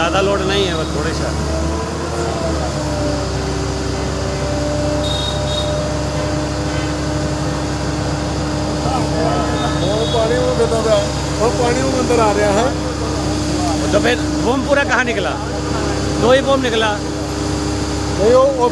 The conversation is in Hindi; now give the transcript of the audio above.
ज़्यादा लोड नहीं है, बस थोड़े सा। पानी में अंदर आ रहा है। तो फिर बम पूरा कहाँ निकला? 2 ही बम निकला। नहीं वो